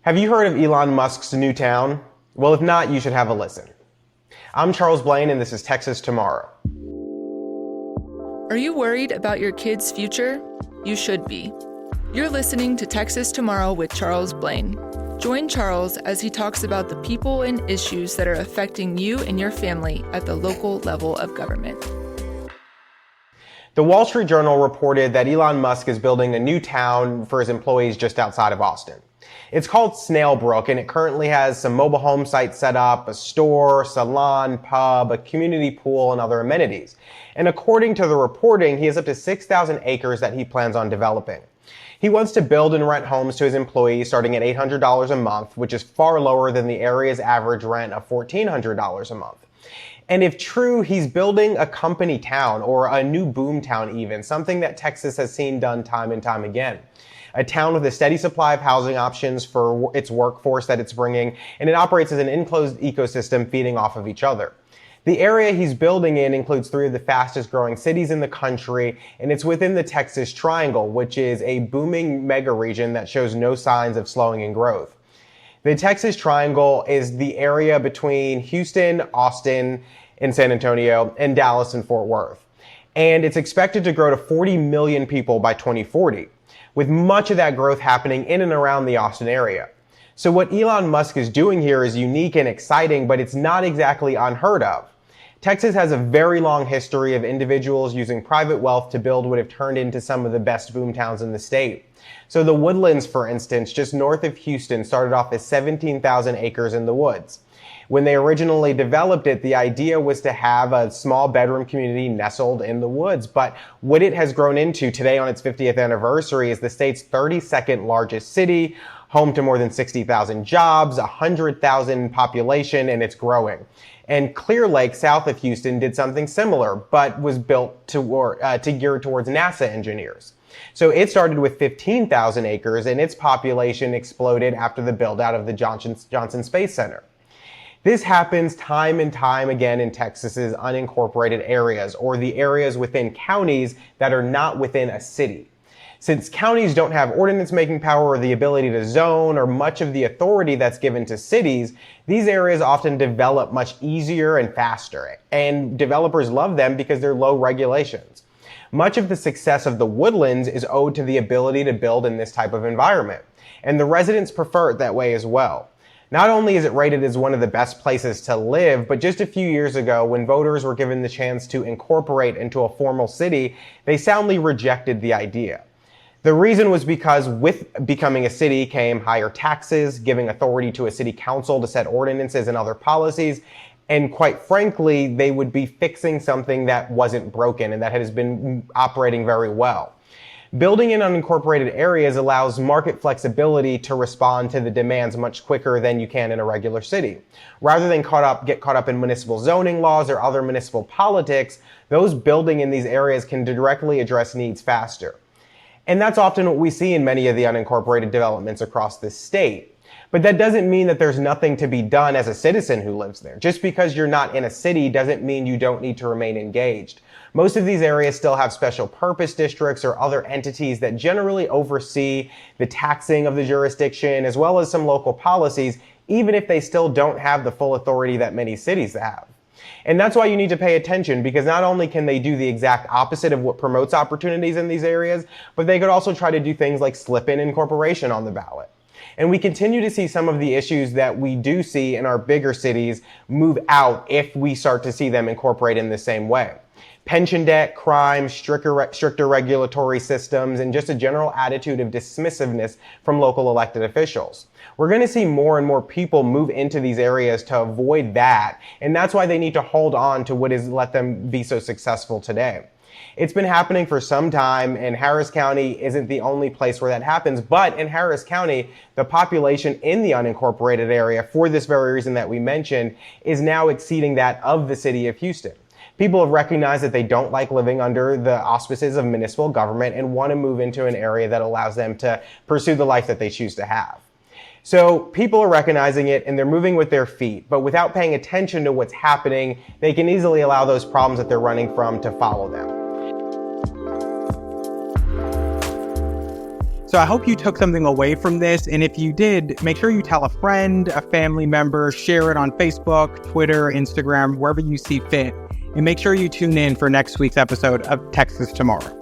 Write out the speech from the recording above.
Have you heard of Elon Musk's new town? Well, if not, you should have a listen. I'm Charles Blaine, and this is Texas Tomorrow. Are you worried about your kid's future? You should be. You're listening to Texas Tomorrow with Charles Blaine. Join Charles as he talks about the people and issues that are affecting you and your family at the local level of government. The Wall Street Journal reported that Elon Musk is building a new town for his employees just outside of Austin. It's called Snailbrook, and it currently has some mobile home sites set up, a store, salon, pub, a community pool, and other amenities. And according to the reporting, he has up to 6,000 acres that he plans on developing. He wants to build and rent homes to his employees starting at $800 a month, which is far lower than the area's average rent of $1,400 a month. And if true, he's building a company town, or a new boom town even, something that Texas has seen done time and time again. A town with a steady supply of housing options for its workforce that it's bringing, and it operates as an enclosed ecosystem feeding off of each other. The area he's building in includes 3 of the fastest growing cities in the country, and it's within the Texas Triangle, which is a booming mega region that shows no signs of slowing in growth. The Texas Triangle is the area between Houston, Austin, and San Antonio, and Dallas and Fort Worth. And it's expected to grow to 40 million people by 2040, with much of that growth happening in and around the Austin area. So what Elon Musk is doing here is unique and exciting, but it's not exactly unheard of. Texas has a very long history of individuals using private wealth to build what have turned into some of the best boom towns in the state. So the Woodlands, for instance, just north of Houston, started off as 17,000 acres in the woods. When they originally developed it, the idea was to have a small bedroom community nestled in the woods. But what it has grown into today on its 50th anniversary is the state's 32nd largest city, home to more than 60,000 jobs, 100,000 population, and it's growing. And Clear Lake, south of Houston, did something similar, but was built to gear towards NASA engineers. So it started with 15,000 acres, and its population exploded after the build out of the Johnson Space Center. This happens time and time again in Texas's unincorporated areas, or the areas within counties that are not within a city. Since counties don't have ordinance-making power or the ability to zone or much of the authority that's given to cities, these areas often develop much easier and faster, and developers love them because they're low regulations. Much of the success of the Woodlands is owed to the ability to build in this type of environment, and the residents prefer it that way as well. Not only is it rated as one of the best places to live, but just a few years ago, when voters were given the chance to incorporate into a formal city, they soundly rejected the idea. The reason was because with becoming a city came higher taxes, giving authority to a city council to set ordinances and other policies, and quite frankly, they would be fixing something that wasn't broken and that has been operating very well. Building in unincorporated areas allows market flexibility to respond to the demands much quicker than you can in a regular city. Rather than get caught up in municipal zoning laws or other municipal politics, those building in these areas can directly address needs faster. And that's often what we see in many of the unincorporated developments across this state. But that doesn't mean that there's nothing to be done as a citizen who lives there. Just because you're not in a city doesn't mean you don't need to remain engaged. Most of these areas still have special purpose districts or other entities that generally oversee the taxing of the jurisdiction, as well as some local policies, even if they still don't have the full authority that many cities have. And that's why you need to pay attention, because not only can they do the exact opposite of what promotes opportunities in these areas, but they could also try to do things like slip in incorporation on the ballot. And we continue to see some of the issues that we do see in our bigger cities move out if we start to see them incorporate in the same way. Pension debt, crime, stricter regulatory systems, and just a general attitude of dismissiveness from local elected officials. We're going to see more and more people move into these areas to avoid that, and that's why they need to hold on to what has let them be so successful today. It's been happening for some time, and Harris County isn't the only place where that happens, but in Harris County, the population in the unincorporated area, for this very reason that we mentioned, is now exceeding that of the city of Houston. People have recognized that they don't like living under the auspices of municipal government and want to move into an area that allows them to pursue the life that they choose to have. So people are recognizing it and they're moving with their feet, but without paying attention to what's happening, they can easily allow those problems that they're running from to follow them. So I hope you took something away from this. And if you did, make sure you tell a friend, a family member, share it on Facebook, Twitter, Instagram, wherever you see fit. And make sure you tune in for next week's episode of Texas Tomorrow.